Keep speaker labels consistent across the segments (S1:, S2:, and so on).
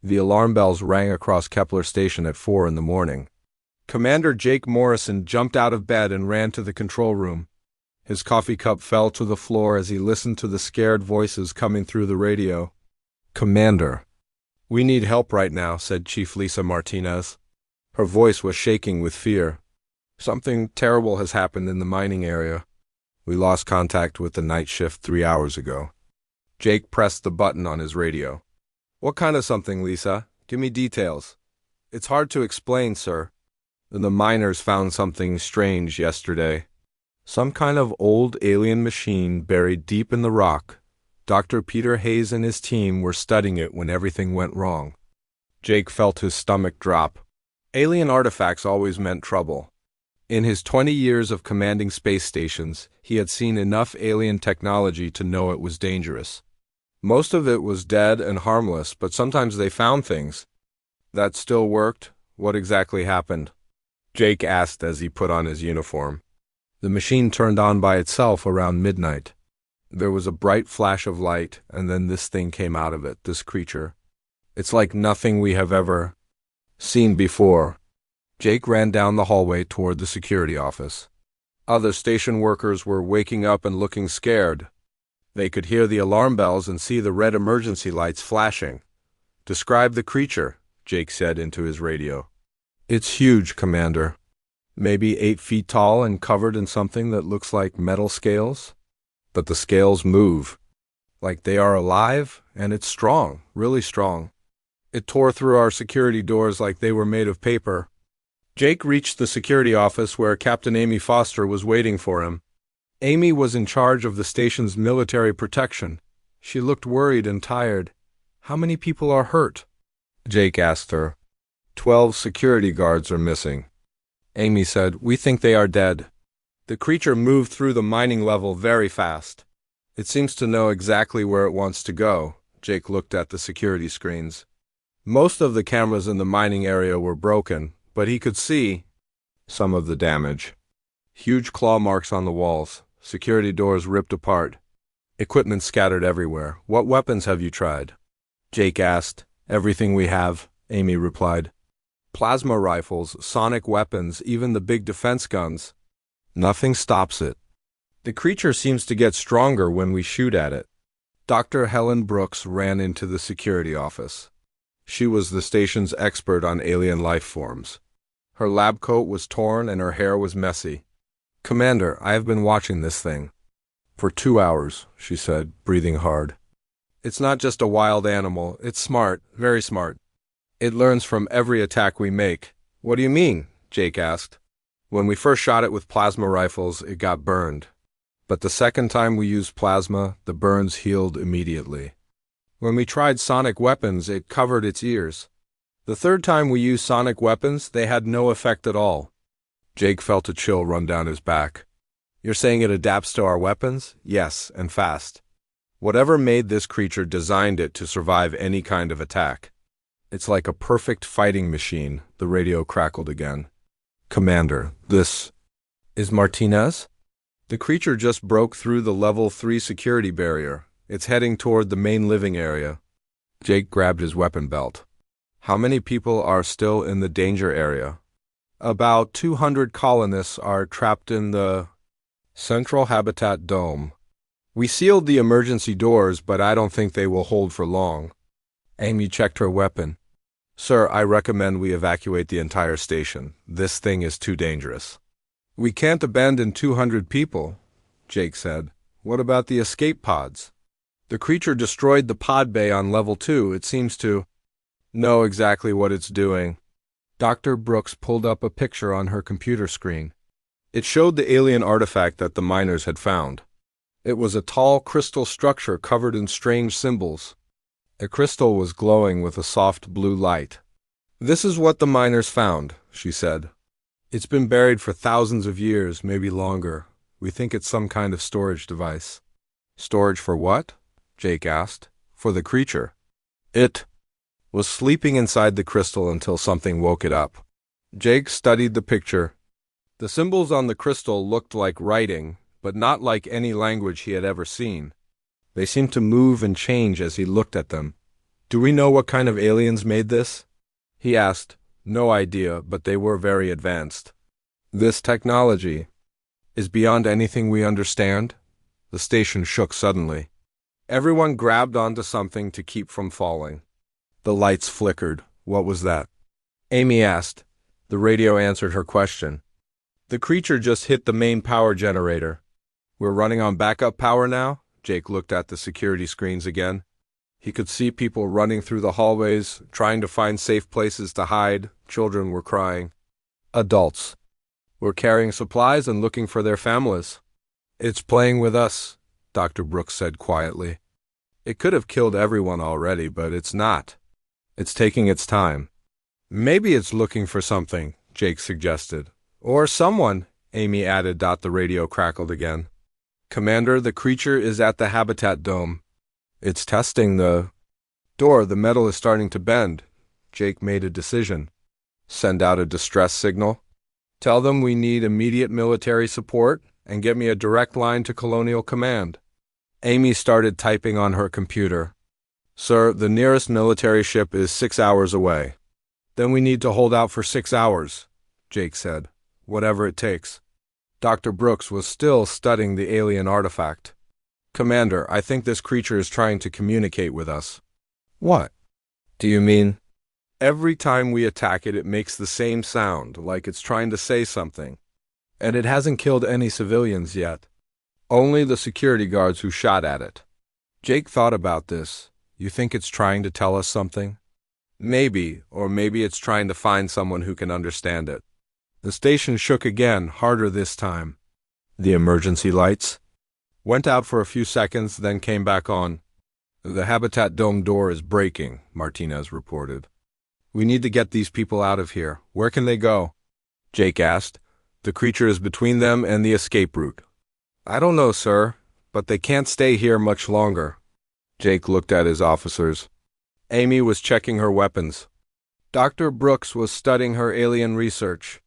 S1: The alarm bells rang across Kepler Station at 4 in the morning. Commander Jake Morrison jumped out of bed and ran to the control room. His coffee cup fell to the floor as he listened to the scared voices coming through the radio. "Commander, we need help right now," said Chief Lisa Martinez. Her voice was shaking with fear. "Something terrible has happened in the mining area. We lost contact with the night shift 3 hours ago." Jake pressed the button on his radio. "What kind of something, Lisa? Give me details." "It's hard to explain, sir. The miners found something strange yesterday. Some kind of old alien machine buried deep in the rock. Dr. Peter Hayes and his team were studying it when everything went wrong." Jake felt his stomach drop. Alien artifacts always meant trouble. In his 20 years of commanding space stations, he had seen enough alien technology to know it was dangerous. Most of it was dead and harmless, but sometimes they found things. "That still worked? What exactly happened?" Jake asked as he put on his uniform. "The machine turned on by itself around midnight. There was a bright flash of light, and then this thing came out of it, this creature. It's like nothing we have ever seen before." Jake ran down the hallway toward the security office. Other station workers were waking up and looking scared. They could hear the alarm bells and see the red emergency lights flashing. "Describe the creature," Jake said into his radio. "It's huge, Commander. Maybe 8 feet tall and covered in something that looks like metal scales. But the scales move, like they are alive, and it's strong, really strong. It tore through our security doors like they were made of paper." Jake reached the security office where Captain Amy Foster was waiting for him. Amy was in charge of the station's military protection. She looked worried and tired. "How many people are hurt?" Jake asked her. 12 security guards are missing." Amy said, "We think they are dead." The creature moved through the mining level very fast. "It seems to know exactly where it wants to go." Jake looked at the security screens. Most of the cameras in the mining area were broken, but he could see some of the damage. Huge claw marks on the walls, security doors ripped apart, equipment scattered everywhere. "What weapons have you tried?" Jake asked. "Everything we have," Amy replied. "Plasma rifles, sonic weapons, even the big defense guns. Nothing stops it. The creature seems to get stronger when we shoot at it." Dr. Helen Brooks ran into the security office. She was the station's expert on alien life forms. Her lab coat was torn and her hair was messy. "Commander, I have been watching this thing." "For 2 hours," she said, breathing hard. "It's not just a wild animal. It's smart, very smart. It learns from every attack we make." "What do you mean?" Jake asked. "When we first shot it with plasma rifles, it got burned. But the second time we used plasma, the burns healed immediately. When we tried sonic weapons, it covered its ears. The third time we used sonic weapons, they had no effect at all." Jake felt a chill run down his back. "You're saying it adapts to our weapons?" "Yes, and fast. Whatever made this creature designed it to survive any kind of attack. It's like a perfect fighting machine." The radio crackled again. "Commander, this is Martinez?" "The creature just broke through the level 3 security barrier. It's heading toward the main living area." Jake grabbed his weapon belt. "How many people are still in the danger area?" "About 200 colonists are trapped in the Central Habitat Dome. We sealed the emergency doors, but I don't think they will hold for long." Amy checked her weapon. "Sir, I recommend we evacuate the entire station. This thing is too dangerous." "We can't abandon 200 people," Jake said. "What about the escape pods?" "The creature destroyed the pod bay on level 2. It seems to know exactly what it's doing." Dr. Brooks pulled up a picture on her computer screen. It showed the alien artifact that the miners had found. It was a tall crystal structure covered in strange symbols. The crystal was glowing with a soft blue light. "This is what the miners found," she said. "It's been buried for thousands of years, maybe longer. We think it's some kind of storage device." "Storage for what?" Jake asked. "For the creature. It was sleeping inside the crystal until something woke it up." Jake studied the picture. The symbols on the crystal looked like writing, but not like any language he had ever seen. They seemed to move and change as he looked at them. Do we know what kind of aliens made this? He asked. No idea, but they were very advanced. This technology is beyond anything we understand? The station shook suddenly. Everyone grabbed onto something to keep from falling. The lights flickered. What was that? Amy asked. The radio answered her question. The creature just hit the main power generator. We're running on backup power now? Jake looked at the security screens again. He could see people running through the hallways, trying to find safe places to hide. Children were crying. Adults were carrying supplies and looking for their families. It's playing with us, Dr. Brooks said quietly. It could have killed everyone already, but it's not. It's taking its time. Maybe it's looking for something, Jake suggested. Or someone, Amy added. The radio crackled again. Commander, the creature is at the habitat dome. It's testing the door. The metal is starting to bend. Jake made a decision. Send out a distress signal. Tell them we need immediate military support and get me a direct line to Colonial Command. Amy started typing on her computer. Sir, the nearest military ship is 6 hours away. Then we need to hold out for 6 hours, Jake said. Whatever it takes. Dr. Brooks was still studying the alien artifact. Commander, I think this creature is trying to communicate with us. What do you mean? Every time we attack it, it makes the same sound, like it's trying to say something. And it hasn't killed any civilians yet. Only the security guards who shot at it. Jake thought about this. You think it's trying to tell us something? Maybe, or maybe it's trying to find someone who can understand it. The station shook again, harder this time. The emergency lights went out for a few seconds, then came back on. The habitat dome door is breaking, Martinez reported. We need to get these people out of here. Where can they go? Jake asked. The creature is between them and the escape route. I don't know, sir, but they can't stay here much longer. Jake looked at his officers. Amy was checking her weapons. Dr. Brooks was studying her alien research.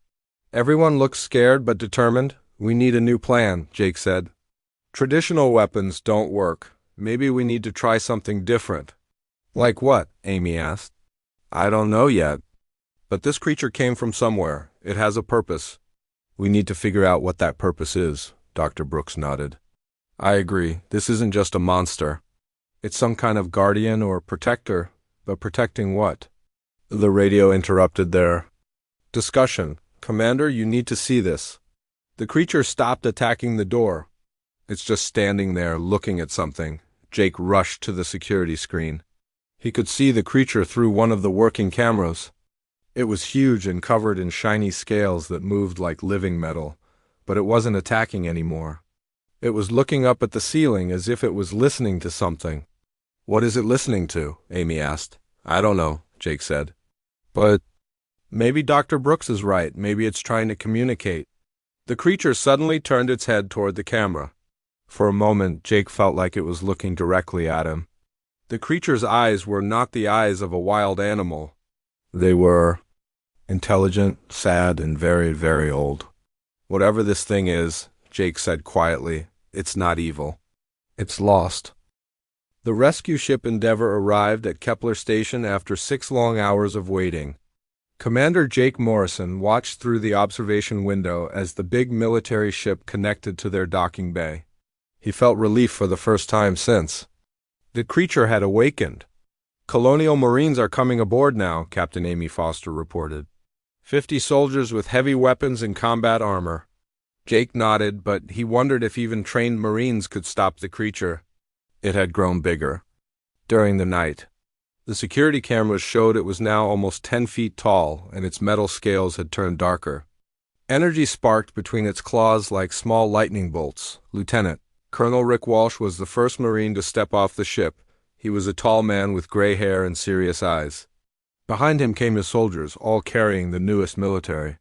S1: Everyone looked scared but determined. We need a new plan, Jake said. Traditional weapons don't work. Maybe we need to try something different. Like what? Amy asked. I don't know yet. But this creature came from somewhere. It has a purpose. We need to figure out what that purpose is, Dr. Brooks nodded. I agree. This isn't just a monster. It's some kind of guardian or protector. But protecting what? The radio interrupted their discussion. Commander, you need to see this. The creature stopped attacking the door. It's just standing there, looking at something. Jake rushed to the security screen. He could see the creature through one of the working cameras. It was huge and covered in shiny scales that moved like living metal, but it wasn't attacking anymore. It was looking up at the ceiling as if it was listening to something. What is it listening to? Amy asked. I don't know, Jake said. But maybe Dr. Brooks is right. Maybe it's trying to communicate. The creature suddenly turned its head toward the camera. For a moment, Jake felt like it was looking directly at him. The creature's eyes were not the eyes of a wild animal. They were intelligent, sad, and very, very old. Whatever this thing is, Jake said quietly, it's not evil. It's lost. The rescue ship Endeavour arrived at Kepler Station after 6 long hours of waiting. Commander Jake Morrison watched through the observation window as the big military ship connected to their docking bay. He felt relief for the first time since. The creature had awakened. Colonial Marines are coming aboard now, Captain Amy Foster reported. 50 soldiers with heavy weapons and combat armor. Jake nodded, but he wondered if even trained Marines could stop the creature. It had grown bigger. During the night, the security cameras showed it was now almost 10 feet tall, and its metal scales had turned darker. Energy sparked between its claws like small lightning bolts. Lieutenant Colonel Rick Walsh was the first Marine to step off the ship. He was a tall man with gray hair and serious eyes. Behind him came his soldiers, all carrying the newest military.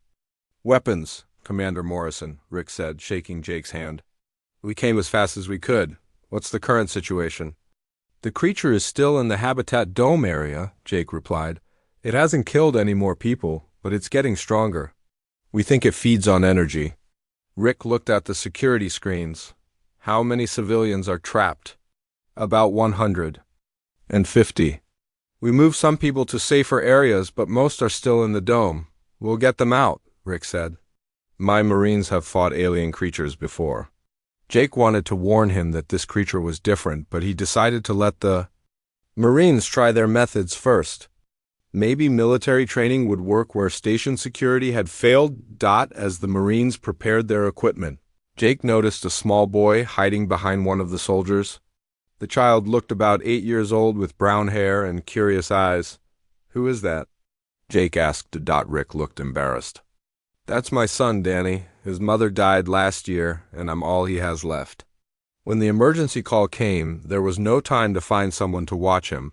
S1: Weapons, Commander Morrison, Rick said, shaking Jake's hand. We came as fast as we could. What's the current situation? The creature is still in the habitat dome area, Jake replied. It hasn't killed any more people, but it's getting stronger. We think it feeds on energy. Rick looked at the security screens. How many civilians are trapped? About 150. We moved some people to safer areas, but most are still in the dome. We'll get them out, Rick said. My Marines have fought alien creatures before. Jake wanted to warn him that this creature was different, but he decided to let the Marines try their methods first. Maybe military training would work where station security had failed. As the Marines prepared their equipment, Jake noticed a small boy hiding behind one of the soldiers. The child looked about 8 years old with brown hair and curious eyes. Who is that? Jake asked. Rick looked embarrassed. That's my son, Danny. His mother died last year, and I'm all he has left. When the emergency call came, there was no time to find someone to watch him.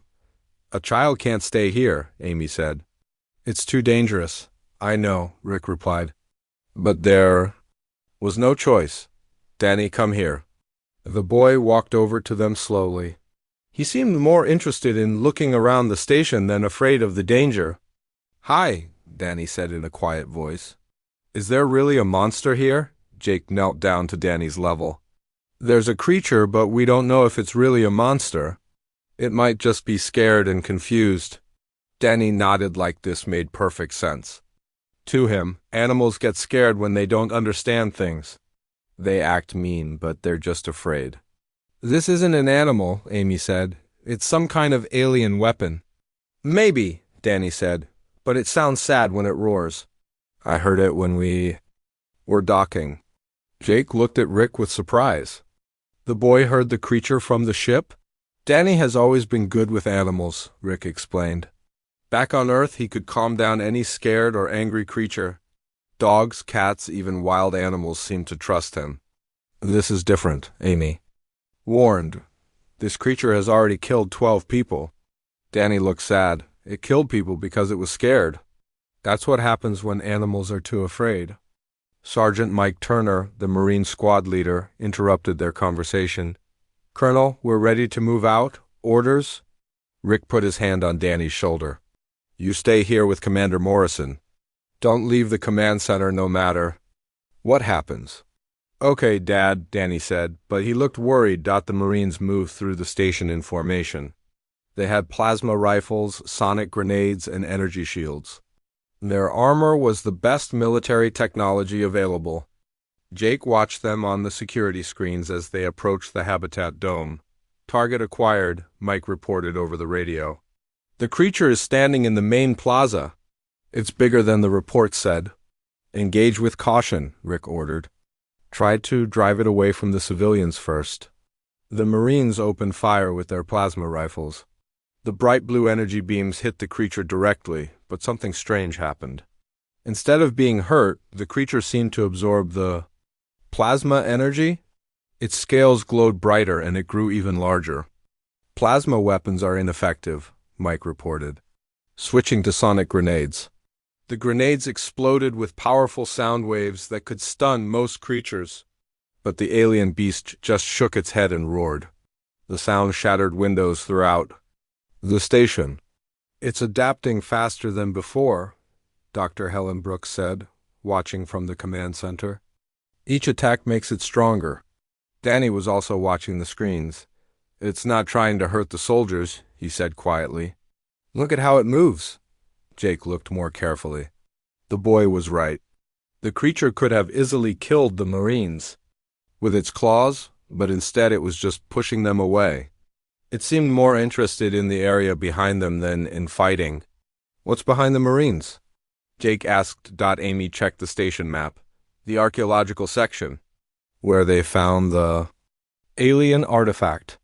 S1: A child can't stay here, Amy said. It's too dangerous. I know, Rick replied. But there was no choice. Danny, come here. The boy walked over to them slowly. He seemed more interested in looking around the station than afraid of the danger. Hi, Danny said in a quiet voice. Is there really a monster here? Jake knelt down to Danny's level. There's a creature, but we don't know if it's really a monster. It might just be scared and confused. Danny nodded like this made perfect sense. To him, animals get scared when they don't understand things. They act mean, but they're just afraid. This isn't an animal, Amy said. It's some kind of alien weapon. Maybe, Danny said, but it sounds sad when it roars. I heard it when we were docking. Jake looked at Rick with surprise. The boy heard the creature from the ship? Danny has always been good with animals, Rick explained. Back on Earth, he could calm down any scared or angry creature. Dogs, cats, even wild animals seemed to trust him. This is different, Amy warned. This creature has already killed 12 people. Danny looked sad. It killed people because it was scared. That's what happens when animals are too afraid. Sergeant Mike Turner, the Marine squad leader, interrupted their conversation. Colonel, we're ready to move out. Orders? Rick put his hand on Danny's shoulder. You stay here with Commander Morrison. Don't leave the command center no matter what happens. Okay, Dad, Danny said, but he looked worried. The Marines moved through the station in formation. They had plasma rifles, sonic grenades, and energy shields. Their armor was the best military technology available. Jake watched them on the security screens as they approached the habitat dome. Target acquired, Mike reported over the radio. The creature is standing in the main plaza. It's bigger than the report said. Engage with caution, Rick ordered. Try to drive it away from the civilians first. The Marines opened fire with their plasma rifles. The bright blue energy beams hit the creature directly, but something strange happened. Instead of being hurt, the creature seemed to absorb the plasma energy. Its scales glowed brighter and it grew even larger. Plasma weapons are ineffective, Mike reported. Switching to sonic grenades. The grenades exploded with powerful sound waves that could stun most creatures. But the alien beast just shook its head and roared. The sound shattered windows throughout the station. It's adapting faster than before, Dr. Helen Brooks said, watching from the command center. Each attack makes it stronger. Danny was also watching the screens. It's not trying to hurt the soldiers, he said quietly. Look at how it moves. Jake looked more carefully. The boy was right. The creature could have easily killed the Marines with its claws, but instead it was just pushing them away. It seemed more interested in the area behind them than in fighting. What's behind the Marines? Jake asked. Amy checked the station map. The archaeological section, where they found the alien artifact.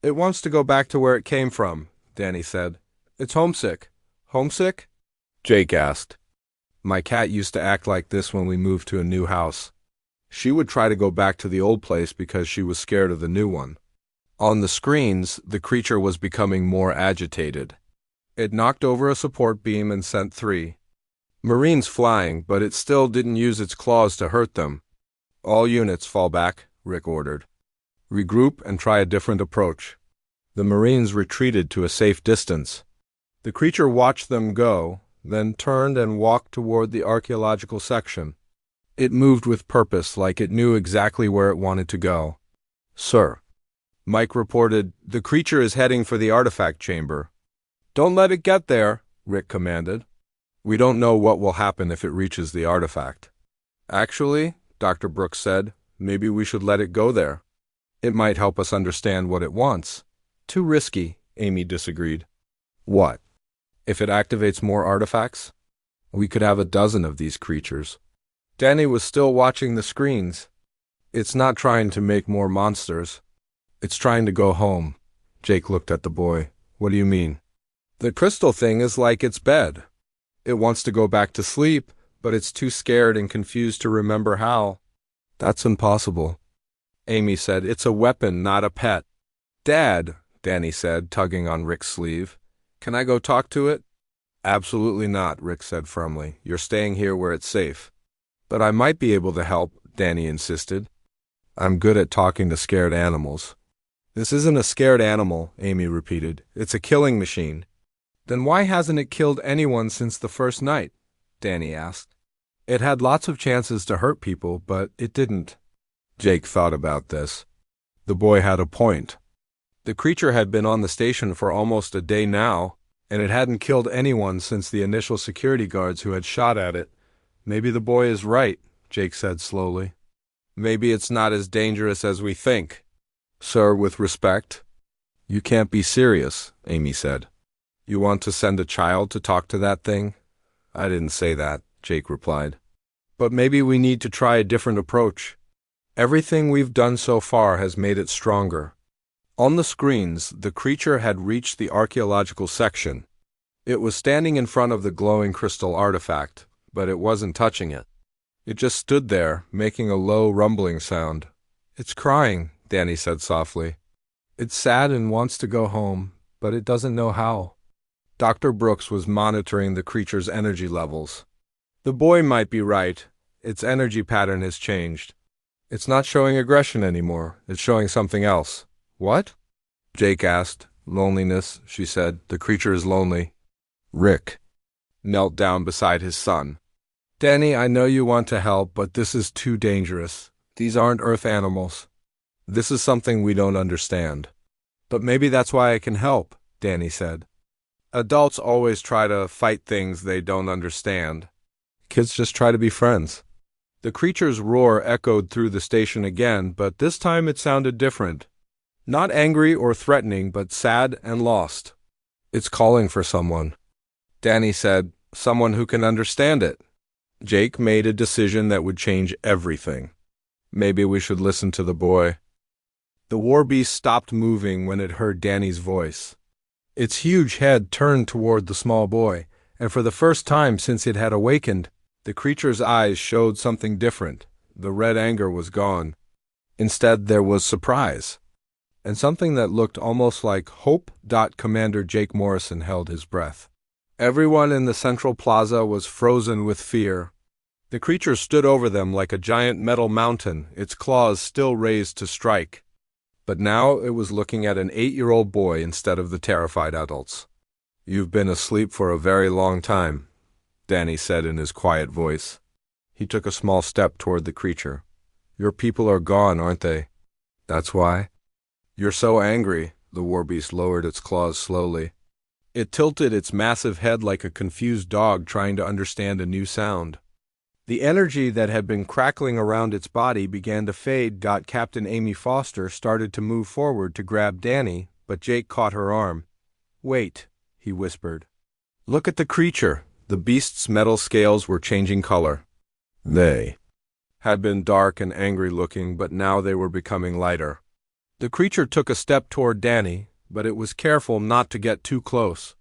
S1: It wants to go back to where it came from, Danny said. It's homesick. Homesick? Jake asked. My cat used to act like this when we moved to a new house. She would try to go back to the old place because she was scared of the new one. On the screens, the creature was becoming more agitated. It knocked over a support beam and sent 3 Marines flying, but it still didn't use its claws to hurt them. All units fall back, Rick ordered. Regroup and try a different approach. The Marines retreated to a safe distance. The creature watched them go, then turned and walked toward the archaeological section. It moved with purpose, like it knew exactly where it wanted to go. Sir, Mike reported, the creature is heading for the artifact chamber. Don't let it get there, Rick commanded. We don't know what will happen if it reaches the artifact. Actually, Dr. Brooks said, maybe we should let it go there. It might help us understand what it wants. Too risky, Amy disagreed. What? If it activates more artifacts? We could have a dozen of these creatures. Danny was still watching the screens. It's not trying to make more monsters. It's trying to go home. Jake looked at the boy. What do you mean? The crystal thing is like its bed. It wants to go back to sleep, but it's too scared and confused to remember how. That's impossible. Amy said, it's a weapon, not a pet. Dad, Danny said, tugging on Rick's sleeve. Can I go talk to it? Absolutely not, Rick said firmly. You're staying here where it's safe. But I might be able to help, Danny insisted. I'm good at talking to scared animals. This isn't a scared animal, Amy repeated. It's a killing machine. Then why hasn't it killed anyone since the first night? Danny asked. It had lots of chances to hurt people, but it didn't. Jake thought about this. The boy had a point. The creature had been on the station for almost a day now, and it hadn't killed anyone since the initial security guards who had shot at it. Maybe the boy is right, Jake said slowly. Maybe it's not as dangerous as we think. Sir, with respect. You can't be serious, Amy said. You want to send a child to talk to that thing? I didn't say that, Jake replied. But maybe we need to try a different approach. Everything we've done so far has made it stronger. On the screens, the creature had reached the archaeological section. It was standing in front of the glowing crystal artifact, but it wasn't touching it. It just stood there, making a low rumbling sound. It's crying, Danny said softly. It's sad and wants to go home, but it doesn't know how. Dr. Brooks was monitoring the creature's energy levels. The boy might be right. Its energy pattern has changed. It's not showing aggression anymore. It's showing something else. What? Jake asked. Loneliness, she said. The creature is lonely. Rick knelt down beside his son. Danny, I know you want to help, but this is too dangerous. These aren't Earth animals. This is something we don't understand. But maybe that's why I can help, Danny said. Adults always try to fight things they don't understand. Kids just try to be friends. The creature's roar echoed through the station again, but this time it sounded different. Not angry or threatening, but sad and lost. It's calling for someone. Danny said, someone who can understand it. Jake made a decision that would change everything. Maybe we should listen to the boy. The warbeast stopped moving when it heard Danny's voice. Its huge head turned toward the small boy, and for the first time since it had awakened, the creature's eyes showed something different. The red anger was gone. Instead, there was surprise, and something that looked almost like hope. Commander Jake Morrison held his breath. Everyone in the central plaza was frozen with fear. The creature stood over them like a giant metal mountain, its claws still raised to strike. But now it was looking at an 8-year-old boy instead of the terrified adults. You've been asleep for a very long time, Danny said in his quiet voice. He took a small step toward the creature. Your people are gone, aren't they? That's why? You're so angry, the warbeast lowered its claws slowly. It tilted its massive head like a confused dog trying to understand a new sound. The energy that had been crackling around its body began to fade. Captain Amy Foster started to move forward to grab Danny, but Jake caught her arm. Wait, he whispered. Look at the creature. The beast's metal scales were changing color. They had been dark and angry looking, but now they were becoming lighter. The creature took a step toward Danny, but it was careful not to get too close.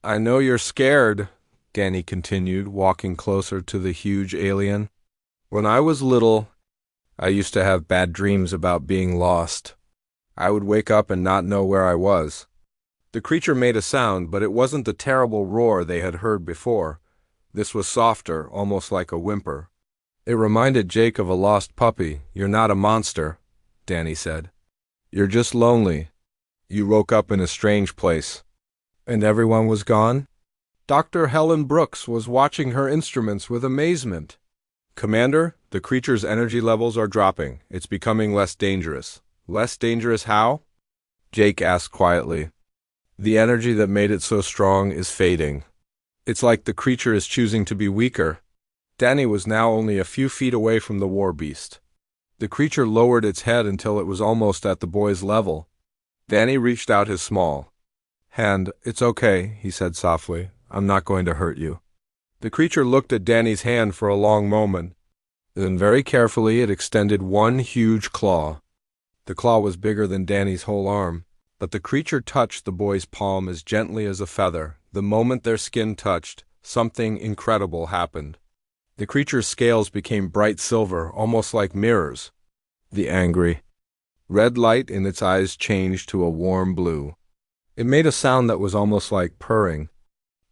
S1: I know you're scared, Danny continued, walking closer to the huge alien. When I was little, I used to have bad dreams about being lost. I would wake up and not know where I was. The creature made a sound, but it wasn't the terrible roar they had heard before. This was softer, almost like a whimper. It reminded Jake of a lost puppy. You're not a monster, Danny said. You're just lonely. You woke up in a strange place. And everyone was gone? Dr. Helen Brooks was watching her instruments with amazement. Commander, the creature's energy levels are dropping. It's becoming less dangerous. Less dangerous how? Jake asked quietly. The energy that made it so strong is fading. It's like the creature is choosing to be weaker. Danny was now only a few feet away from the Warbeast. The creature lowered its head until it was almost at the boy's level. Danny reached out his small hand. "It's okay," he said softly. "I'm not going to hurt you." The creature looked at Danny's hand for a long moment. Then very carefully it extended one huge claw. The claw was bigger than Danny's whole arm, but the creature touched the boy's palm as gently as a feather. The moment their skin touched, something incredible happened. The creature's scales became bright silver, almost like mirrors. The angry red light in its eyes changed to a warm blue. It made a sound that was almost like purring.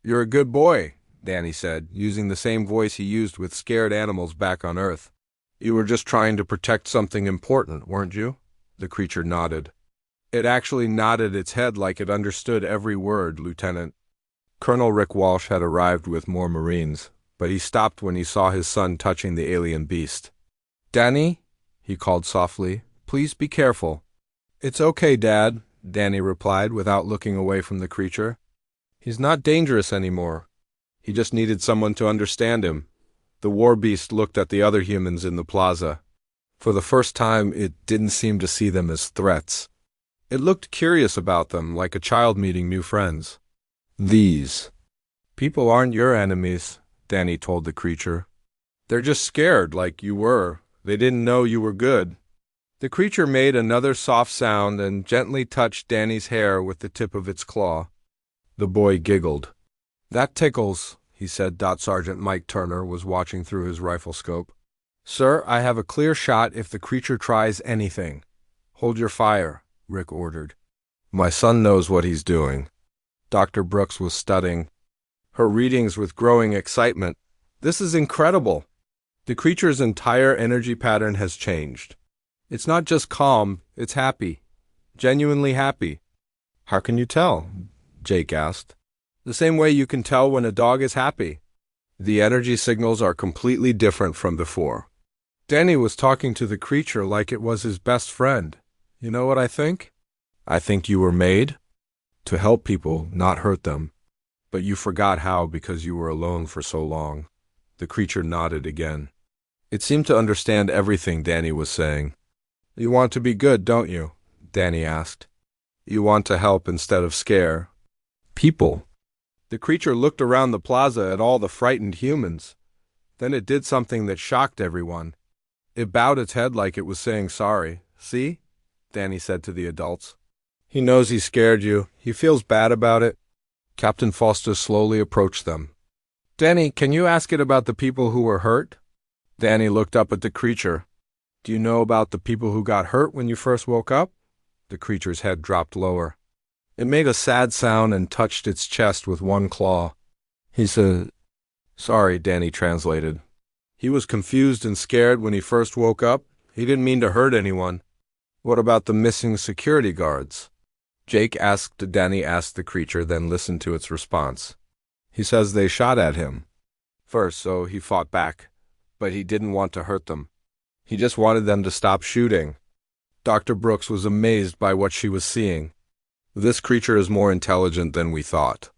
S1: "You're a good boy," Danny said, using the same voice he used with scared animals back on Earth. "You were just trying to protect something important, weren't you?" The creature nodded. It actually nodded its head like it understood every word, Lieutenant. Colonel Rick Walsh had arrived with more Marines, but he stopped when he saw his son touching the alien beast. "Danny," he called softly, "please be careful." "It's okay, Dad," Danny replied without looking away from the creature. "He's not dangerous anymore. He just needed someone to understand him." The Warbeast looked at the other humans in the plaza. For the first time, it didn't seem to see them as threats. It looked curious about them, like a child meeting new friends. "These people aren't your enemies," Danny told the creature. "They're just scared, like you were. They didn't know you were good." The creature made another soft sound and gently touched Danny's hair with the tip of its claw. The boy giggled. "That tickles," he said. Sergeant Mike Turner was watching through his rifle scope. "Sir, I have a clear shot if the creature tries anything." "Hold your fire," Rick ordered. "My son knows what he's doing." Dr. Brooks was studying her readings with growing excitement. "This is incredible. The creature's entire energy pattern has changed. It's not just calm, it's happy. Genuinely happy." "How can you tell?" Jake asked. "The same way you can tell when a dog is happy. The energy signals are completely different from before." Danny was talking to the creature like it was his best friend. "You know what I think? I think you were made to help people, not hurt them. But you forgot how because you were alone for so long." The creature nodded again. It seemed to understand everything Danny was saying. "You want to be good, don't you?" Danny asked. "You want to help instead of scare people." The creature looked around the plaza at all the frightened humans. Then it did something that shocked everyone. It bowed its head like it was saying sorry. "See?" Danny said to the adults. "He knows he scared you. He feels bad about it." Captain Foster slowly approached them. "Danny, can you ask it about the people who were hurt?" Danny looked up at the creature. "Do you know about the people who got hurt when you first woke up?" The creature's head dropped lower. It made a sad sound and touched its chest with one claw. "He said, sorry," Danny translated. "He was confused and scared when he first woke up. He didn't mean to hurt anyone." "What about the missing security guards?" Danny asked the creature, then listened to its response. "He says they shot at him first, so he fought back. But he didn't want to hurt them. He just wanted them to stop shooting." Dr. Brooks was amazed by what she was seeing. "This creature is more intelligent than we thought.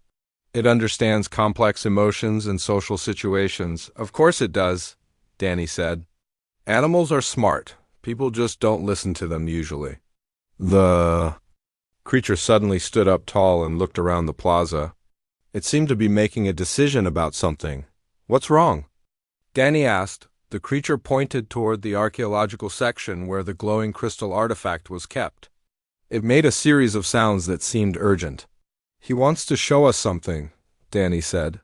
S1: It understands complex emotions and social situations." "Of course it does," Danny said. "Animals are smart. People just don't listen to them usually." The creature suddenly stood up tall and looked around the plaza. It seemed to be making a decision about something. "What's wrong?" Danny asked. The creature pointed toward the archaeological section where the glowing crystal artifact was kept. It made a series of sounds that seemed urgent. "He wants to show us something," Danny said.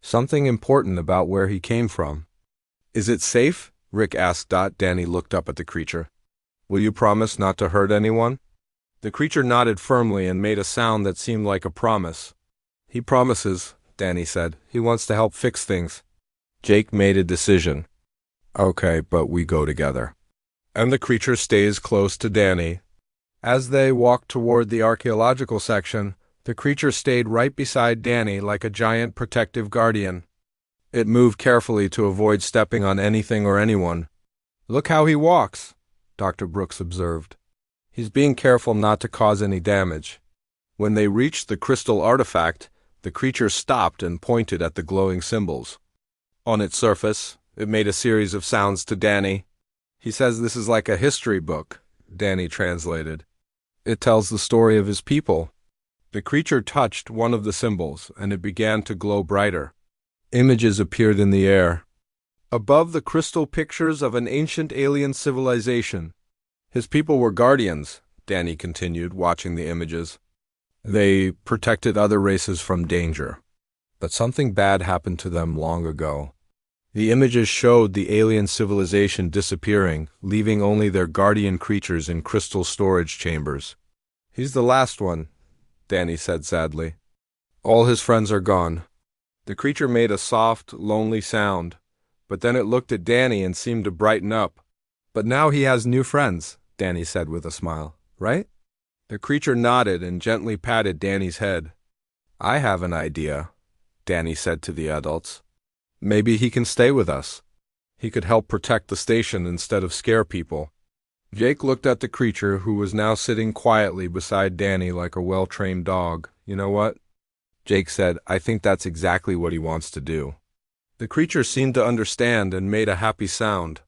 S1: "Something important about where he came from." "Is it safe?" Rick asked. Danny looked up at the creature. "Will you promise not to hurt anyone?" The creature nodded firmly and made a sound that seemed like a promise. "He promises," Danny said. "He wants to help fix things." Jake made a decision. "Okay, but we go together." And the creature stays close to Danny. As they walked toward the archaeological section, the creature stayed right beside Danny like a giant protective guardian. It moved carefully to avoid stepping on anything or anyone. "Look how he walks," Dr. Brooks observed. "He's being careful not to cause any damage." When they reached the crystal artifact, the creature stopped and pointed at the glowing symbols. On its surface, it made a series of sounds to Danny. He says this is like a history book, Danny translated. It tells the story of his people. The creature touched one of the symbols, and it began to glow brighter. Images appeared in the air. Above the crystal pictures of an ancient alien civilization. His people were guardians, Danny continued, watching the images. They protected other races from danger. But something bad happened to them long ago. The images showed the alien civilization disappearing, leaving only their guardian creatures in crystal storage chambers. He's the last one, Danny said sadly. All his friends are gone. The creature made a soft, lonely sound, but then it looked at Danny and seemed to brighten up. But now he has new friends, Danny said with a smile, right? The creature nodded and gently patted Danny's head. I have an idea, Danny said to the adults. Maybe he can stay with us. He could help protect the station instead of scare people. Jake looked at the creature, who was now sitting quietly beside Danny like a well-trained dog. You know what? Jake said, I think that's exactly what he wants to do. The creature seemed to understand and made a happy sound.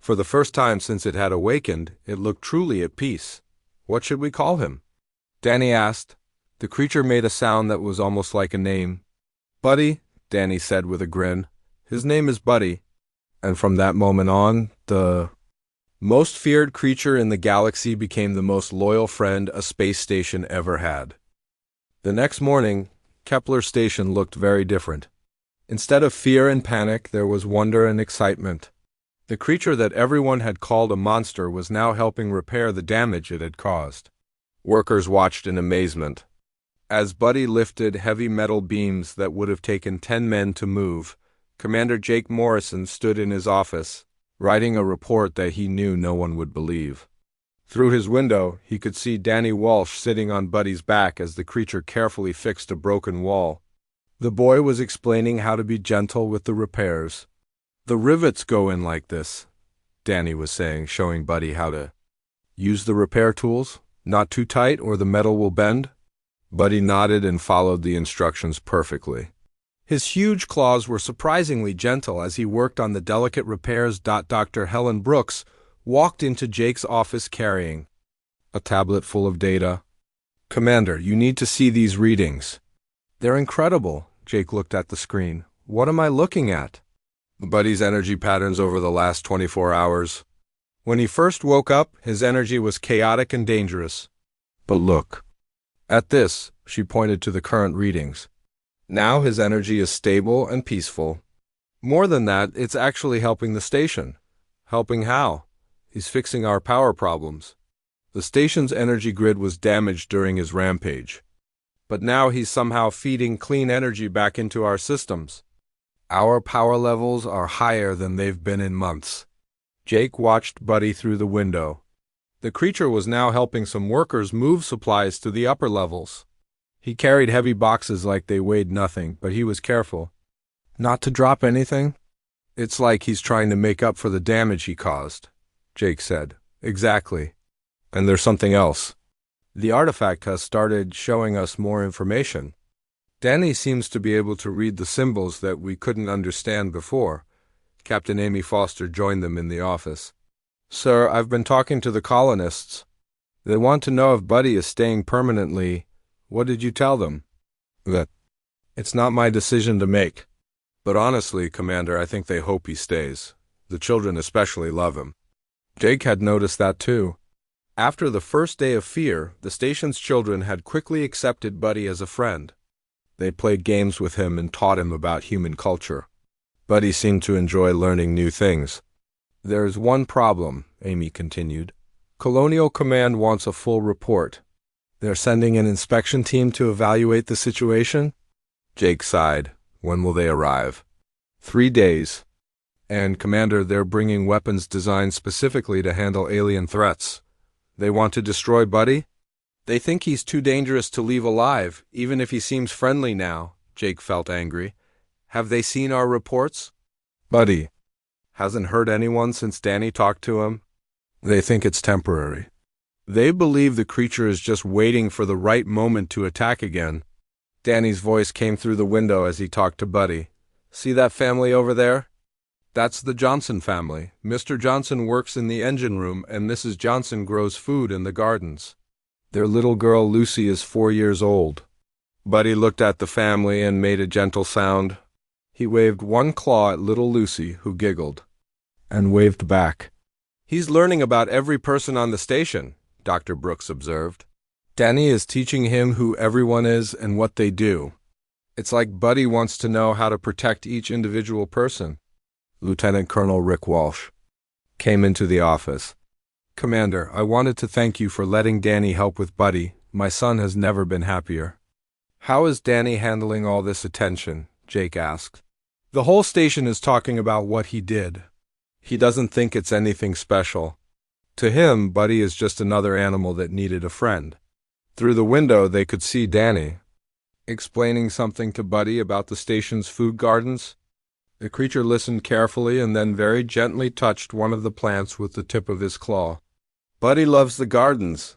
S1: For the first time since it had awakened, it looked truly at peace. What should we call him? Danny asked. The creature made a sound that was almost like a name. Buddy, Danny said with a grin. His name is Buddy. And from that moment on, the most feared creature in the galaxy became the most loyal friend a space station ever had. The next morning, Kepler Station looked very different. Instead of fear and panic, there was wonder and excitement. The creature that everyone had called a monster was now helping repair the damage it had caused. Workers watched in amazement. As Buddy lifted heavy metal beams that would have taken 10 men to move, Commander Jake Morrison stood in his office, writing a report that he knew no one would believe. Through his window, he could see Danny Walsh sitting on Buddy's back as the creature carefully fixed a broken wall. The boy was explaining how to be gentle with the repairs. The rivets go in like this, Danny was saying, showing Buddy how to use the repair tools. Not too tight or the metal will bend. Buddy nodded and followed the instructions perfectly. His huge claws were surprisingly gentle as he worked on the delicate repairs. Dr. Helen Brooks walked into Jake's office carrying a tablet full of data. Commander, you need to see these readings. They're incredible. Jake looked at the screen. What am I looking at? Buddy's energy patterns over the last 24 hours. When he first woke up, his energy was chaotic and dangerous. But look. At this, she pointed to the current readings. Now his energy is stable and peaceful. More than that, it's actually helping the station. Helping how? He's fixing our power problems. The station's energy grid was damaged during his rampage. But now he's somehow feeding clean energy back into our systems. Our power levels are higher than they've been in months. Jake watched Buddy through the window. The creature was now helping some workers move supplies to the upper levels. He carried heavy boxes like they weighed nothing, but he was careful. Not to drop anything? It's like he's trying to make up for the damage he caused, Jake said. Exactly. And there's something else. The artifact has started showing us more information. Danny seems to be able to read the symbols that we couldn't understand before. Captain Amy Foster joined them in the office. Sir, I've been talking to the colonists. They want to know if Buddy is staying permanently. What did you tell them? That it's not my decision to make. But honestly, Commander, I think they hope he stays. The children especially love him. Jake had noticed that too. After the first day of fear, the station's children had quickly accepted Buddy as a friend. They played games with him and taught him about human culture. Buddy seemed to enjoy learning new things. There's one problem, Amy continued. Colonial Command wants a full report. They're sending an inspection team to evaluate the situation? Jake sighed. When will they arrive? 3 days. And, Commander, they're bringing weapons designed specifically to handle alien threats. They want to destroy Buddy? They think he's too dangerous to leave alive, even if he seems friendly now. Jake felt angry. Have they seen our reports? Buddy hasn't hurt anyone since Danny talked to him. They think it's temporary. They believe the creature is just waiting for the right moment to attack again. Danny's voice came through the window as he talked to Buddy. See that family over there? That's the Johnson family. Mr. Johnson works in the engine room and Mrs. Johnson grows food in the gardens. Their little girl Lucy is 4 years old. Buddy looked at the family and made a gentle sound. He waved one claw at little Lucy, who giggled, and waved back. He's learning about every person on the station, Dr. Brooks observed. Danny is teaching him who everyone is and what they do. It's like Buddy wants to know how to protect each individual person. Lieutenant Colonel Rick Walsh came into the office. Commander, I wanted to thank you for letting Danny help with Buddy. My son has never been happier. How is Danny handling all this attention? Jake asked. The whole station is talking about what he did. He doesn't think it's anything special. To him, Buddy is just another animal that needed a friend. Through the window, they could see Danny explaining something to Buddy about the station's food gardens. The creature listened carefully and then very gently touched one of the plants with the tip of his claw. Buddy loves the gardens,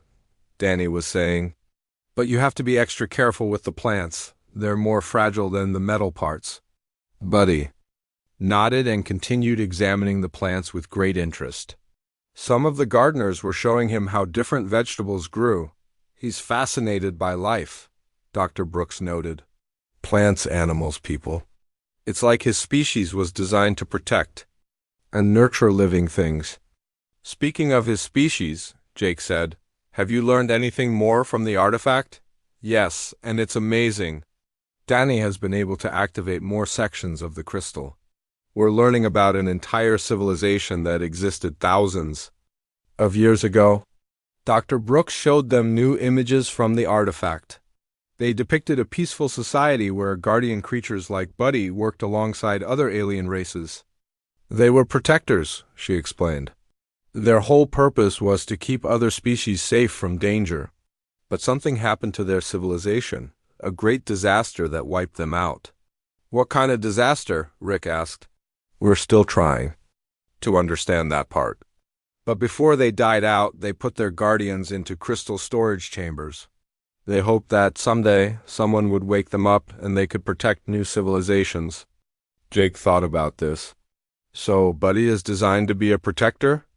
S1: Danny was saying. But you have to be extra careful with the plants. They're more fragile than the metal parts. Buddy nodded and continued examining the plants with great interest. Some of the gardeners were showing him how different vegetables grew. He's fascinated by life, Dr. Brooks noted. Plants, animals, people. It's like his species was designed to protect and nurture living things. Speaking of his species, Jake said, have you learned anything more from the artifact? Yes, and it's amazing. Danny has been able to activate more sections of the crystal. We're learning about an entire civilization that existed thousands of years ago. Dr. Brooks showed them new images from the artifact. They depicted a peaceful society where guardian creatures like Buddy worked alongside other alien races. They were protectors, she explained. Their whole purpose was to keep other species safe from danger. But something happened to their civilization, a great disaster that wiped them out. What kind of disaster? Rick asked. We're still trying to understand that part. But before they died out, they put their guardians into crystal storage chambers. They hoped that someday someone would wake them up and they could protect new civilizations. Jake thought about this. So Buddy is designed to be a protector?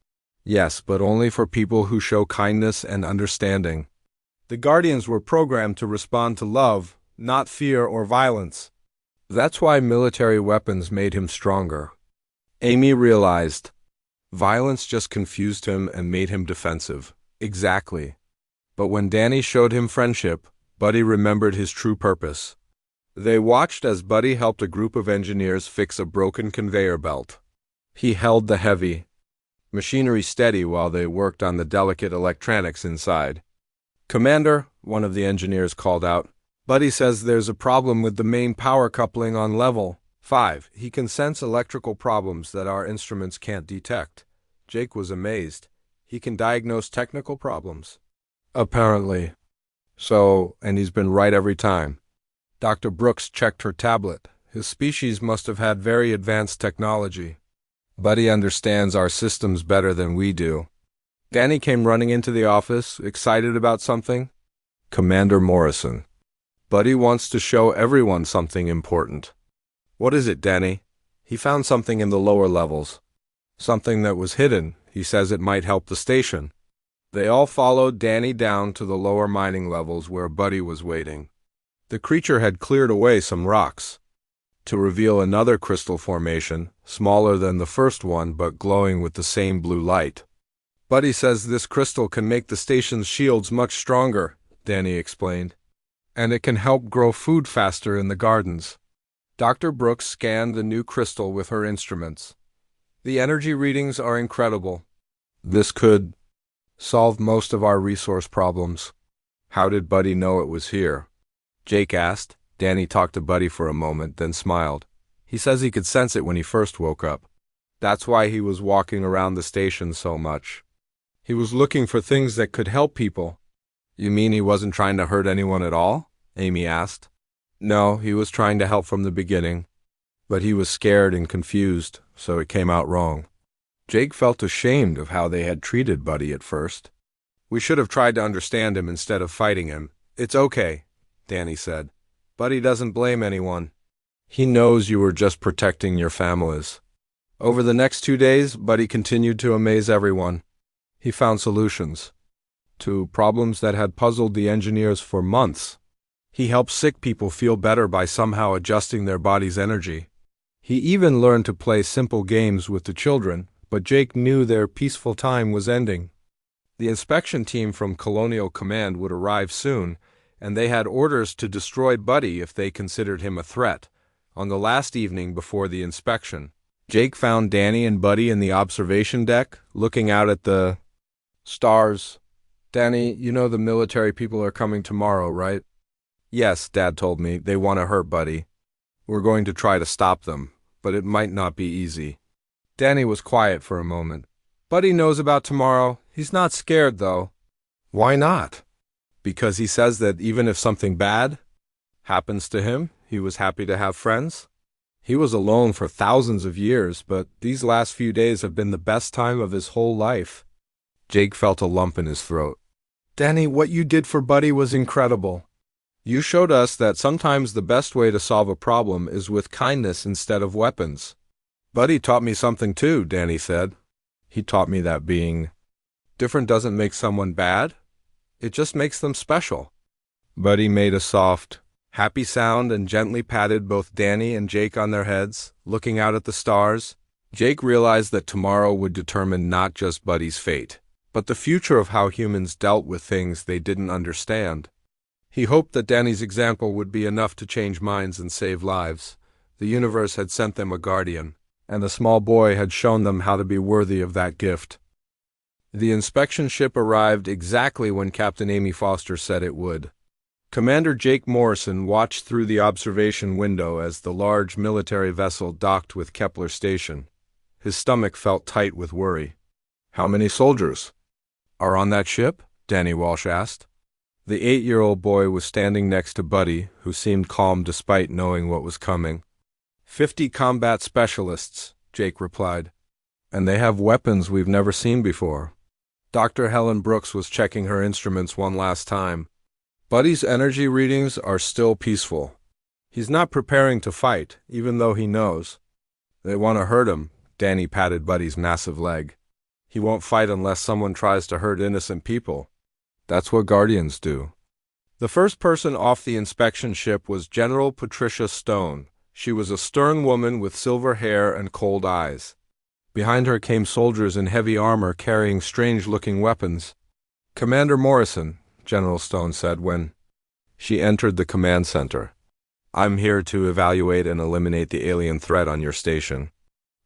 S1: Yes, but only for people who show kindness and understanding. The Guardians were programmed to respond to love, not fear or violence. That's why military weapons made him stronger. Amy realized. Violence just confused him and made him defensive. Exactly. But when Danny showed him friendship, Buddy remembered his true purpose. They watched as Buddy helped a group of engineers fix a broken conveyor belt. He held the heavy machinery steady while they worked on the delicate electronics inside. Commander, one of the engineers called out, Buddy says there's a problem with the main power coupling on level 5. He can sense electrical problems that our instruments can't detect. Jake was amazed. He can diagnose technical problems. Apparently. So, and he's been right every time. Dr. Brooks checked her tablet. His species must have had very advanced technology. Buddy understands our systems better than we do. Danny came running into the office, excited about something. Commander Morrison. Buddy wants to show everyone something important. What is it, Danny? He found something in the lower levels. Something that was hidden. He says it might help the station. They all followed Danny down to the lower mining levels where Buddy was waiting. The creature had cleared away some rocks to reveal another crystal formation, smaller than the first one but glowing with the same blue light. Buddy says this crystal can make the station's shields much stronger, Danny explained, and it can help grow food faster in the gardens. Dr. Brooks scanned the new crystal with her instruments. The energy readings are incredible. This could solve most of our resource problems. How did Buddy know it was here? Jake asked. Danny talked to Buddy for a moment, then smiled. He says he could sense it when he first woke up. That's why he was walking around the station so much. He was looking for things that could help people. You mean he wasn't trying to hurt anyone at all? Amy asked. No, he was trying to help from the beginning. But he was scared and confused, so it came out wrong. Jake felt ashamed of how they had treated Buddy at first. We should have tried to understand him instead of fighting him. It's okay, Danny said. Buddy doesn't blame anyone. He knows you were just protecting your families. Over the next 2 days, Buddy continued to amaze everyone. He found solutions to problems that had puzzled the engineers for months. He helped sick people feel better by somehow adjusting their body's energy. He even learned to play simple games with the children, but Jake knew their peaceful time was ending. The inspection team from Colonial Command would arrive soon, and they had orders to destroy Buddy if they considered him a threat. On the last evening before the inspection, Jake found Danny and Buddy in the observation deck, looking out at the stars. Danny, you know the military people are coming tomorrow, right? Yes, Dad told me. They want to hurt Buddy. We're going to try to stop them, but it might not be easy. Danny was quiet for a moment. Buddy knows about tomorrow. He's not scared, though. Why not? Because he says that even if something bad happens to him, he was happy to have friends. He was alone for thousands of years, but these last few days have been the best time of his whole life. Jake felt a lump in his throat. Danny, what you did for Buddy was incredible. You showed us that sometimes the best way to solve a problem is with kindness instead of weapons. Buddy taught me something too, Danny said. He taught me that being different doesn't make someone bad. It just makes them special. Buddy made a soft, happy sound and gently patted both Danny and Jake on their heads, looking out at the stars. Jake realized that tomorrow would determine not just Buddy's fate, but the future of how humans dealt with things they didn't understand. He hoped that Danny's example would be enough to change minds and save lives. The universe had sent them a guardian, and the small boy had shown them how to be worthy of that gift. The inspection ship arrived exactly when Captain Amy Foster said it would. Commander Jake Morrison watched through the observation window as the large military vessel docked with Kepler Station. His stomach felt tight with worry. How many soldiers are on that ship? Danny Walsh asked. The 8-year-old boy was standing next to Buddy, who seemed calm despite knowing what was coming. 50 combat specialists, Jake replied. And they have weapons we've never seen before. Dr. Helen Brooks was checking her instruments one last time. Buddy's energy readings are still peaceful. He's not preparing to fight, even though he knows. They want to hurt him, Danny patted Buddy's massive leg. He won't fight unless someone tries to hurt innocent people. That's what Guardians do. The first person off the inspection ship was General Patricia Stone. She was a stern woman with silver hair and cold eyes. Behind her came soldiers in heavy armor carrying strange-looking weapons. Commander Morrison, General Stone said when she entered the command center. I'm here to evaluate and eliminate the alien threat on your station.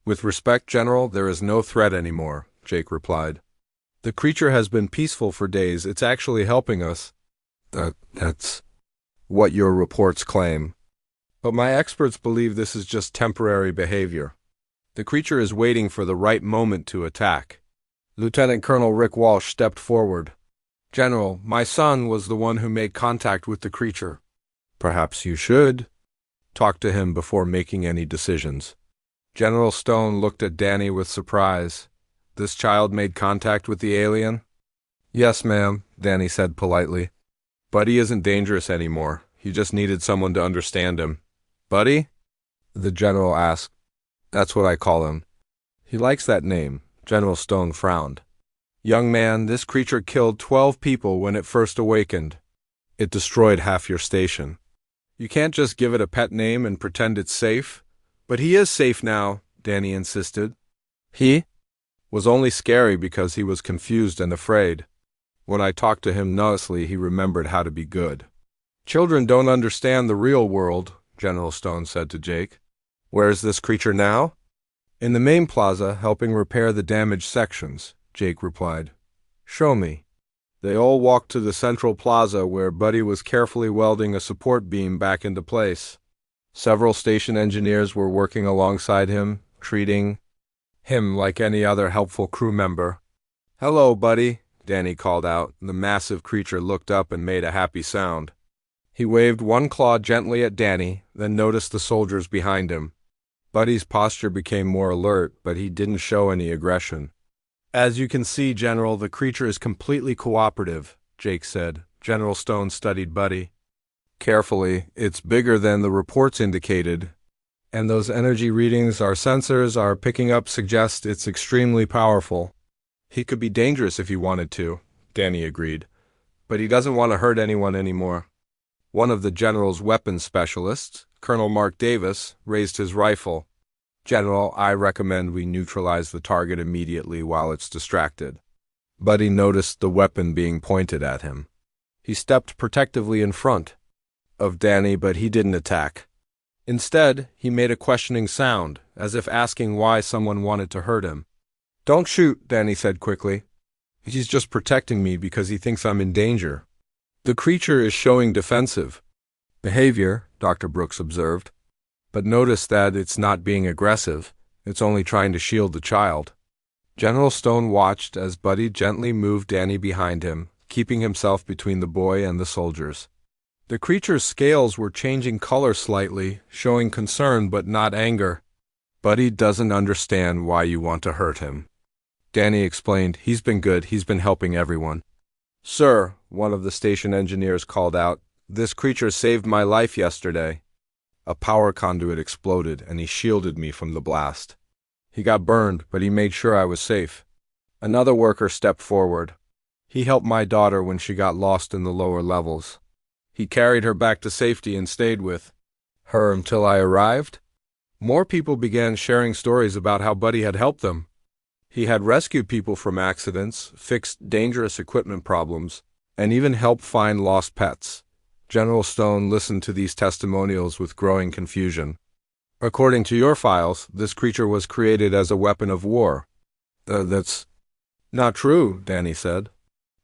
S1: With respect, General, there is no threat anymore, Jake replied. The creature has been peaceful for days. It's actually helping us. That's what your reports claim. But my experts believe this is just temporary behavior. The creature is waiting for the right moment to attack. Lieutenant Colonel Rick Walsh stepped forward. General, my son was the one who made contact with the creature. Perhaps you should talk to him before making any decisions. General Stone looked at Danny with surprise. This child made contact with the alien? Yes, ma'am, Danny said politely. Buddy isn't dangerous anymore. He just needed someone to understand him. Buddy? The general asked. That's what I call him. He likes that name. General Stone frowned. Young man, this creature killed 12 people when it first awakened. It destroyed half your station. You can't just give it a pet name and pretend it's safe. But he is safe now, Danny insisted. He was only scary because he was confused and afraid. When I talked to him nicely, he remembered how to be good. Children don't understand the real world, General Stone said to Jake. Where is this creature now? In the main plaza, helping repair the damaged sections, Jake replied. Show me. They all walked to the central plaza where Buddy was carefully welding a support beam back into place. Several station engineers were working alongside him, treating him like any other helpful crew member. Hello, Buddy, Danny called out. The massive creature looked up and made a happy sound. He waved one claw gently at Danny, then noticed the soldiers behind him. Buddy's posture became more alert, but he didn't show any aggression. As you can see, General, the creature is completely cooperative, Jake said. General Stone studied Buddy carefully. It's bigger than the reports indicated, and those energy readings our sensors are picking up suggest it's extremely powerful. He could be dangerous if he wanted to, Danny agreed, but he doesn't want to hurt anyone anymore. One of the General's weapons specialists, Colonel Mark Davis, raised his rifle. General, I recommend we neutralize the target immediately while it's distracted. Buddy noticed the weapon being pointed at him. He stepped protectively in front of Danny, but he didn't attack. Instead, he made a questioning sound, as if asking why someone wanted to hurt him. Don't shoot, Danny said quickly. He's just protecting me because he thinks I'm in danger. The creature is showing defensive behavior, Dr. Brooks observed. But notice that it's not being aggressive. It's only trying to shield the child. General Stone watched as Buddy gently moved Danny behind him, keeping himself between the boy and the soldiers. The creature's scales were changing color slightly, showing concern but not anger. Buddy doesn't understand why you want to hurt him. Danny explained, he's been good, he's been helping everyone. Sir, one of the station engineers called out, this creature saved my life yesterday. A power conduit exploded and he shielded me from the blast. He got burned, but he made sure I was safe. Another worker stepped forward. He helped my daughter when she got lost in the lower levels. He carried her back to safety and stayed with her until I arrived. More people began sharing stories about how Buddy had helped them. He had rescued people from accidents, fixed dangerous equipment problems, and even helped find lost pets. General Stone listened to these testimonials with growing confusion. According to your files, this creature was created as a weapon of war. That's not true, Danny said.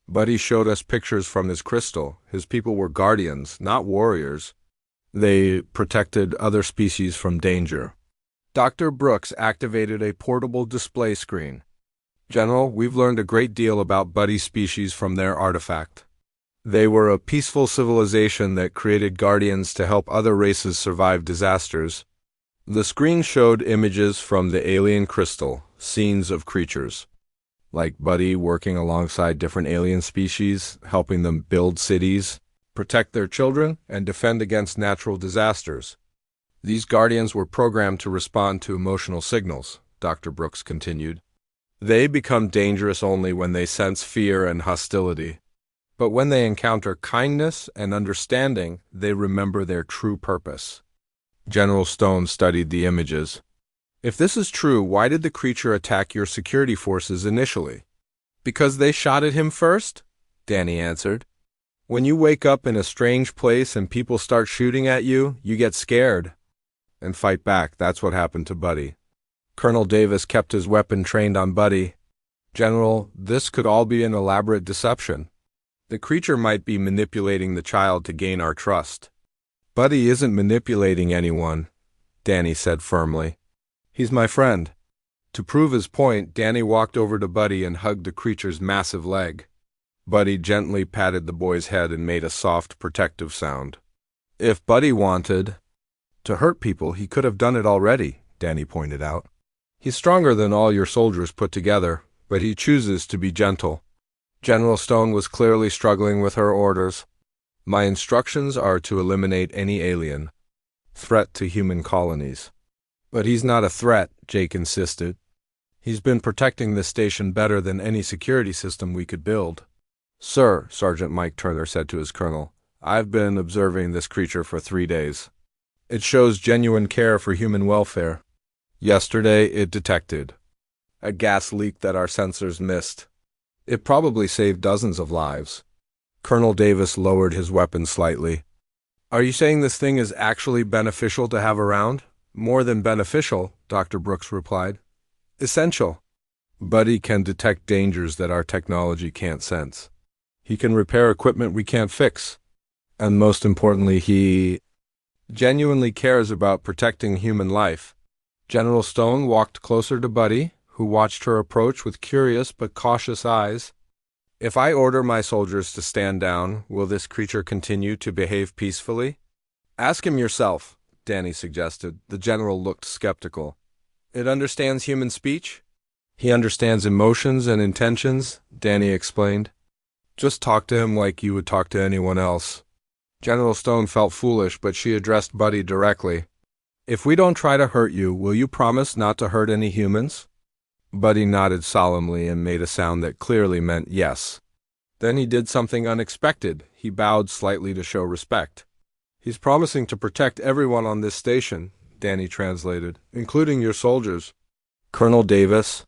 S1: Buddy showed us pictures from his crystal. His people were guardians, not warriors. They protected other species from danger. Dr. Brooks activated a portable display screen. General, we've learned a great deal about Buddy's species from their artifact. They were a peaceful civilization that created guardians to help other races survive disasters. The screen showed images from the alien crystal, scenes of creatures, like Buddy working alongside different alien species, helping them build cities, protect their children, and defend against natural disasters. These guardians were programmed to respond to emotional signals, Dr. Brooks continued. They become dangerous only when they sense fear and hostility. But when they encounter kindness and understanding, they remember their true purpose. General Stone studied the images. If this is true, why did the creature attack your security forces initially? Because they shot at him first? Danny answered. When you wake up in a strange place and people start shooting at you, you get scared and fight back. That's what happened to Buddy. Colonel Davis kept his weapon trained on Buddy. General, this could all be an elaborate deception. The creature might be manipulating the child to gain our trust. Buddy isn't manipulating anyone, Danny said firmly. He's my friend. To prove his point, Danny walked over to Buddy and hugged the creature's massive leg. Buddy gently patted the boy's head and made a soft, protective sound. If Buddy wanted to hurt people, he could have done it already, Danny pointed out. He's stronger than all your soldiers put together, but he chooses to be gentle. General Stone was clearly struggling with her orders. My instructions are to eliminate any alien threat to human colonies. But he's not a threat, Jake insisted. He's been protecting this station better than any security system we could build. Sir, Sergeant Mike Turner said to his colonel, I've been observing this creature for 3 days. It shows genuine care for human welfare. Yesterday, it detected a gas leak that our sensors missed. It probably saved dozens of lives. Colonel Davis lowered his weapon slightly. Are you saying this thing is actually beneficial to have around? More than beneficial, Dr. Brooks replied. Essential. Buddy can detect dangers that our technology can't sense. He can repair equipment we can't fix. And most importantly, he genuinely cares about protecting human life. General Stone walked closer to Buddy, who watched her approach with curious but cautious eyes. If I order my soldiers to stand down, will this creature continue to behave peacefully? Ask him yourself, Danny suggested. The general looked skeptical. It understands human speech? He understands emotions and intentions, Danny explained. Just talk to him like you would talk to anyone else. General Stone felt foolish, but she addressed Buddy directly. If we don't try to hurt you, will you promise not to hurt any humans? Buddy nodded solemnly and made a sound that clearly meant yes. Then he did something unexpected. He bowed slightly to show respect. He's promising to protect everyone on this station, Danny translated, including your soldiers. Colonel Davis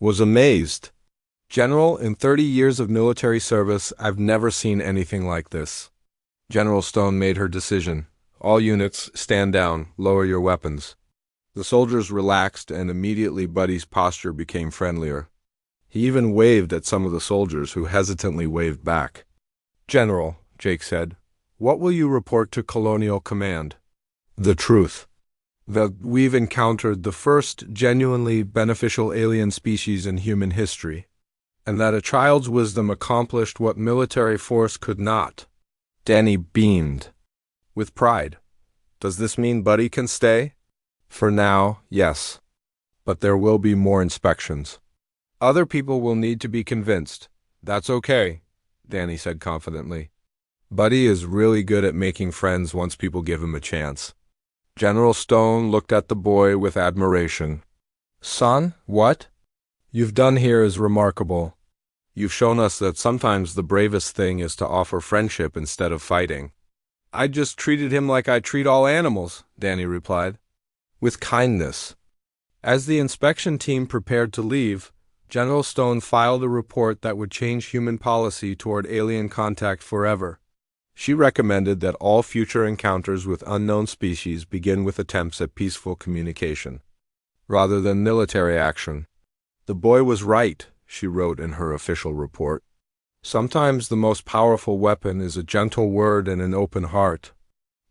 S1: was amazed. General, in 30 years of military service, I've never seen anything like this. General Stone made her decision. All units, stand down, lower your weapons. The soldiers relaxed, and immediately Buddy's posture became friendlier. He even waved at some of the soldiers, who hesitantly waved back. General, Jake said, what will you report to Colonial Command? The truth. That we've encountered the first genuinely beneficial alien species in human history, and that a child's wisdom accomplished what military force could not. Danny beamed with pride. Does this mean Buddy can stay? For now, yes. But there will be more inspections. Other people will need to be convinced. That's okay, Danny said confidently. Buddy is really good at making friends once people give him a chance. General Stone looked at the boy with admiration. Son, what you've done here is remarkable. You've shown us that sometimes the bravest thing is to offer friendship instead of fighting. I just treated him like I treat all animals, Danny replied. With kindness. As the inspection team prepared to leave, General Stone filed a report that would change human policy toward alien contact forever. She recommended that all future encounters with unknown species begin with attempts at peaceful communication, rather than military action. The boy was right, she wrote in her official report. Sometimes the most powerful weapon is a gentle word and an open heart.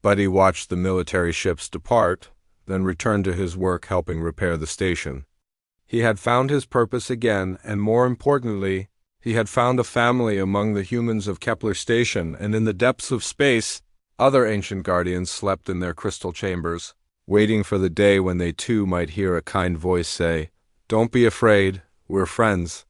S1: Buddy watched the military ships depart, then returned to his work helping repair the station. He had found his purpose again, and more importantly, he had found a family among the humans of Kepler Station, and in the depths of space, other ancient guardians slept in their crystal chambers, waiting for the day when they too might hear a kind voice say, "Don't be afraid, we're friends."